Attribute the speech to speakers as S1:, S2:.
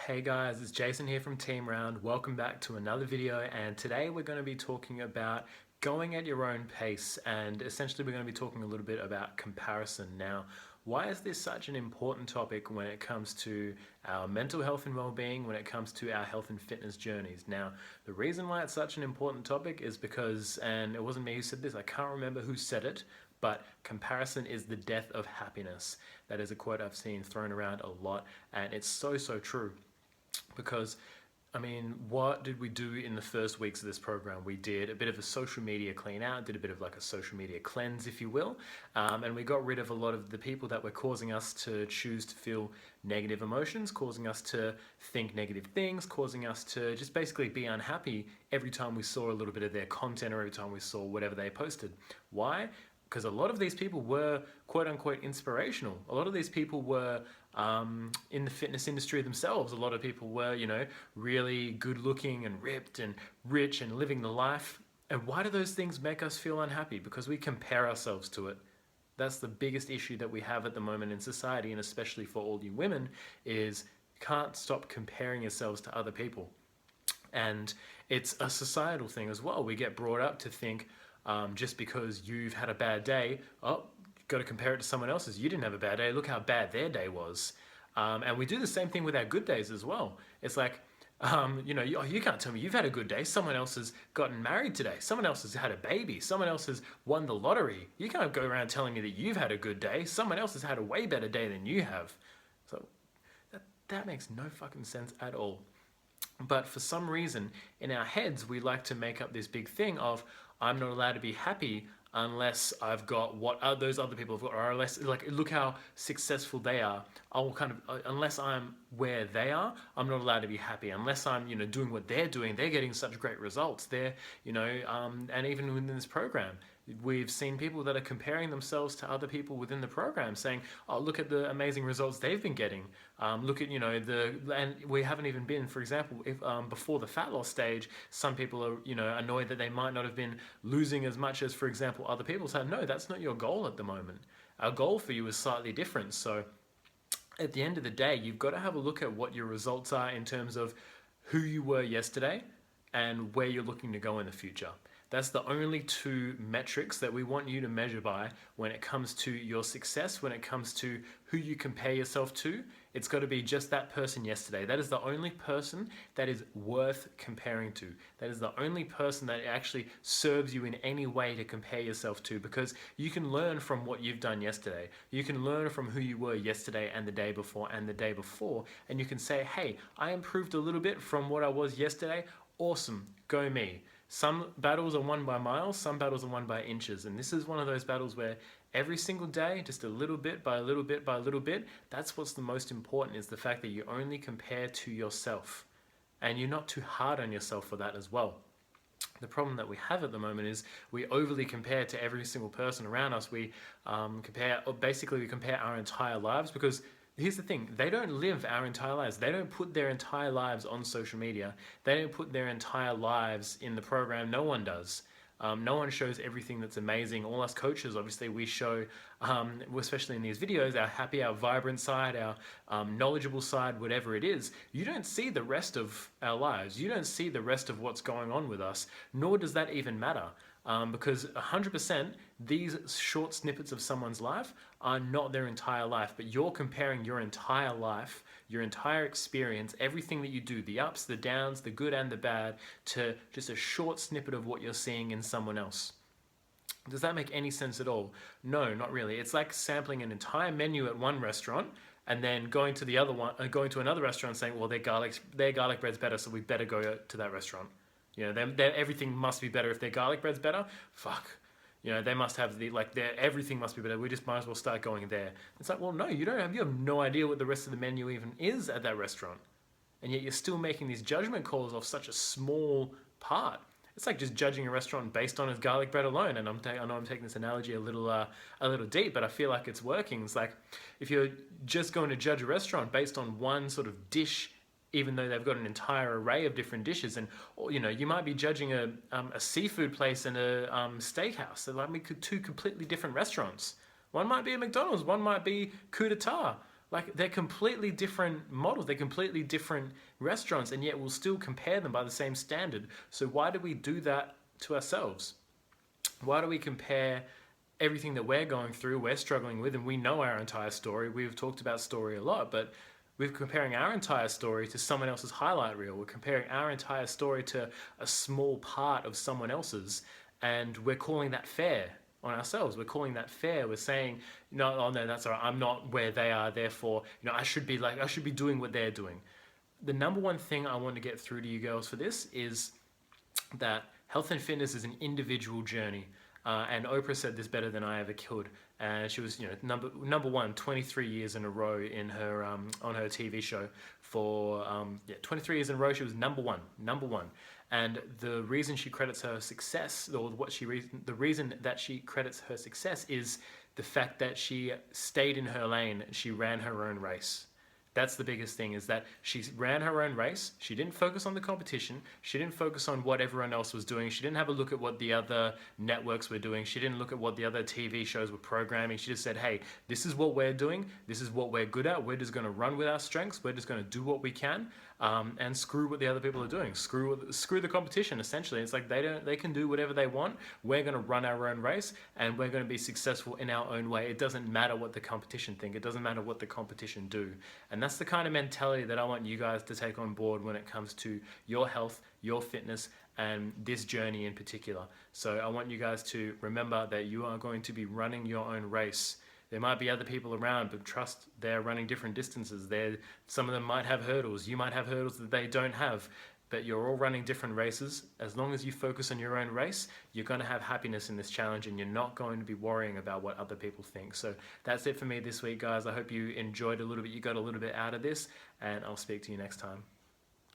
S1: Hey guys, it's Jason here from Team Round. Welcome back to another video, and today we're going to be talking about going at your own pace, and essentially we're going to be talking a little bit about comparison. Now, why is this such an important topic when it comes to our mental health and well-being, when it comes to our health and fitness journeys? Now, the reason why it's such an important topic is because, and it wasn't me who said this, I can't remember who said it, but comparison is the death of happiness. That is a quote I've seen thrown around a lot, and it's so true. Because, I mean, what did we do in the first weeks of this program? We did a bit of a social media clean out, did a bit of like a social media cleanse, if you will, and we got rid of a lot of the people that were causing us to choose to feel negative emotions, causing us to think negative things, causing us to just basically be unhappy every time we saw a little bit of their content or every time we saw whatever they posted. Why? Because a lot of these people were quote unquote inspirational. A lot of these people were in the fitness industry themselves. A lot of people were, really good looking and ripped and rich and living the life. And why do those things make us feel unhappy? Because we compare ourselves to it. That's the biggest issue that we have at the moment in society, and especially for all you women, is you can't stop comparing yourselves to other people. And it's a societal thing as well. We get brought up to think, just because you've had a bad day, oh, you've got to compare it to someone else's. You didn't have a bad day. Look how bad their day was. And we do the same thing with our good days as well. It's like, you can't tell me you've had a good day. Someone else has gotten married today. Someone else has had a baby. Someone else has won the lottery. You can't go around telling me that you've had a good day. Someone else has had a way better day than you have. So that makes no fucking sense at all. But for some reason, in our heads, we like to make up this big thing of, I'm not allowed to be happy unless I've got what those other people have got, or unless, like, look how successful they are. I'll unless I'm where they are, I'm not allowed to be happy. Unless I'm, doing what they're doing, they're getting such great results. They're, and even within this program, we've seen people that are comparing themselves to other people within the program, saying, "Oh, look at the amazing results they've been getting. Look at and we haven't even been, for example, if before the fat loss stage, some people are annoyed that they might not have been losing as much as, for example, other people." So no, that's not your goal at the moment. Our goal for you is slightly different. So at the end of the day, you've got to have a look at what your results are in terms of who you were yesterday and where you're looking to go in the future. That's the only two metrics that we want you to measure by when it comes to your success, when it comes to who you compare yourself to. It's got to be just that person yesterday. That is the only person that is worth comparing to. That is the only person that actually serves you in any way to compare yourself to, because you can learn from what you've done yesterday. You can learn from who you were yesterday and the day before and the day before, and you can say, hey, I improved a little bit from what I was yesterday. Awesome, go me. Some battles are won by miles, some battles are won by inches. And this is one of those battles where every single day, just a little bit by a little bit by a little bit, that's what's the most important, is the fact that you only compare to yourself. And you're not too hard on yourself for that as well. The problem that we have at the moment is we overly compare to every single person around us. We compare our entire lives, because here's the thing, they don't live our entire lives. They don't put their entire lives on social media. They don't put their entire lives in the program. No one does. No one shows everything that's amazing. All us coaches, obviously, we show, especially in these videos, our happy, our vibrant side, our knowledgeable side, whatever it is. You don't see the rest of our lives. You don't see the rest of what's going on with us, nor does that even matter. Because 100% these short snippets of someone's life are not their entire life, but you're comparing your entire life, your entire experience, everything that you do, the ups, the downs, the good and the bad, to just a short snippet of what you're seeing in someone else. Does that make any sense at all? No, not really. It's like sampling an entire menu at one restaurant and then going to another restaurant saying, well, their garlic bread's better, so we better go to that restaurant. Everything must be better if their garlic bread's better. Fuck. They must have everything must be better. We just might as well start going there. It's like, well, no, you have no idea what the rest of the menu even is at that restaurant. And yet you're still making these judgment calls of such a small part. It's like just judging a restaurant based on its garlic bread alone. And I know I'm taking this analogy a little deep, but I feel like it's working. It's like, if you're just going to judge a restaurant based on one sort of dish, even though they've got an entire array of different dishes, and you might be judging a seafood place and a steakhouse. They're like two completely different restaurants. One might be a McDonald's, one might be coup d'etat. Like they're completely different models, they're completely different restaurants, and yet we'll still compare them by the same standard. So why do we do that to ourselves? Why do we compare everything that we're going through, we're struggling with, and we know our entire story? We've talked about story a lot, but we're comparing our entire story to someone else's highlight reel. We're comparing our entire story to a small part of someone else's, and we're calling that fair on ourselves. We're calling that fair. We're saying, no, oh no, that's all right. I'm not where they are. Therefore, I should be doing what they're doing. The number one thing I want to get through to you girls for this is that health and fitness is an individual journey. And Oprah said this better than I ever could. And she was, number one, 23 years in a row in her on her TV show for 23 years in a row. She was number one. And the reason she credits her success, or the reason that she credits her success is the fact that she stayed in her lane. She ran her own race. That's the biggest thing, is that she ran her own race. She didn't focus on the competition. She didn't focus on what everyone else was doing. She didn't have a look at what the other networks were doing. She didn't look at what the other TV shows were programming. She just said, hey, this is what we're doing. This is what we're good at. We're just going to run with our strengths. We're just going to do what we can, and screw what the other people are doing. Screw the competition, essentially. It's like they can do whatever they want. We're going to run our own race, and we're going to be successful in our own way. It doesn't matter what the competition think. It doesn't matter what the competition do. And that's the kind of mentality that I want you guys to take on board when it comes to your health, your fitness, and this journey in particular. So I want you guys to remember that you are going to be running your own race. There might be other people around, but trust, they're running different distances. Some of them might have hurdles. You might have hurdles that they don't have. But you're all running different races. As long as you focus on your own race, you're going to have happiness in this challenge, and you're not going to be worrying about what other people think. So that's it for me this week, guys. I hope you enjoyed a little bit, you got a little bit out of this, and I'll speak to you next time.